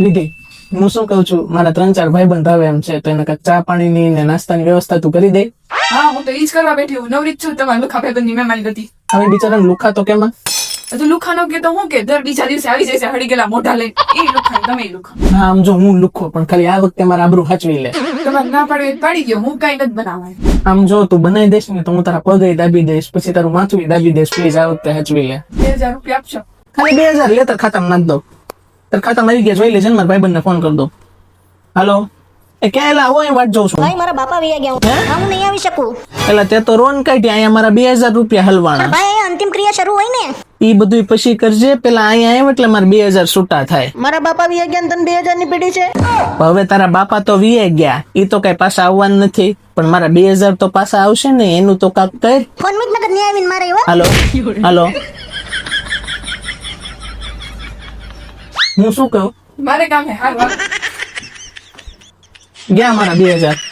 વિધિ, હું શું કહું છું, મારા 3-4 ભાઈબંધ આવે એમ છે, તો એને કાંઈક ચા પાણીની ને નાસ્તાની વ્યવસ્થા તું કરી દે. હા, હું તો ઈ જ કરવા બેઠી હું. નવરી જ છું તમારા લુખા ભાઈબંધની મહેમાની હતી. હવે બિચારાને લુખા તો કેમાં? હજુ લુખાનો કે તો હું કે દર બીજા દિવસે આવી જાય છે હળી ગયેલા મોઢા લઈને. એ લુખા તમે ઈ લુખા. હા, આમ જો હું લુખો, પણ ખાલી આ વખતે મારા આબરૂ સાચવી લે. તમારે ના પાડે પાડી ગયો. હું કઈ નથી બનાવવાની. આમ જો તું બનાવી દઈશ ને તો હું તારા પગે દાબી દઈશ, પછી તારું માથું દાબી દઈશ. પ્લીઝ આ વખતે સાચવી લે. 2000 રૂપિયા આપશો? ખાલી 2000 લે, તાર ખાતામાં નાખ દો. તાર ખાતામાં આવી ગયા જોઈ લેજે ને, મારા ભાઈબંધને ફોન કરી દો. હાલો, એ ક્યાં એલા આવો, અહીં વાટ જોઉં છું. ભાઈ મારા બાપા વયા ગયા હું નહીં આવી શકું. એલા તે તો રોન કાઢી, અહીંયા મારા 2000 રૂપિયા હલવાણા. ભાઈ અહીંયા અંતિમ ક્રિયા શરૂ હોય ને. ઈ બધું પછી કરજે, પેલા અહીંયા આવ્યો એટલે મારે 2000 છૂટા થાય. મારા બાપા વયા ગયા ને તને 2000 ની પેઢી છે. હવે તારા બાપા તો વીએ ગયા, ઈ તો કઈ પાછા આવવાનું નથી, પણ મારા 2000 તો પાછા આવશે ને, એનું તો કાક કર. ફોન મૂક નકર નહીં આવીને મારે એવો. હાલો હાલો, હું શું કહું, મારે કામ હે. હાલ ગયા મારા 2000.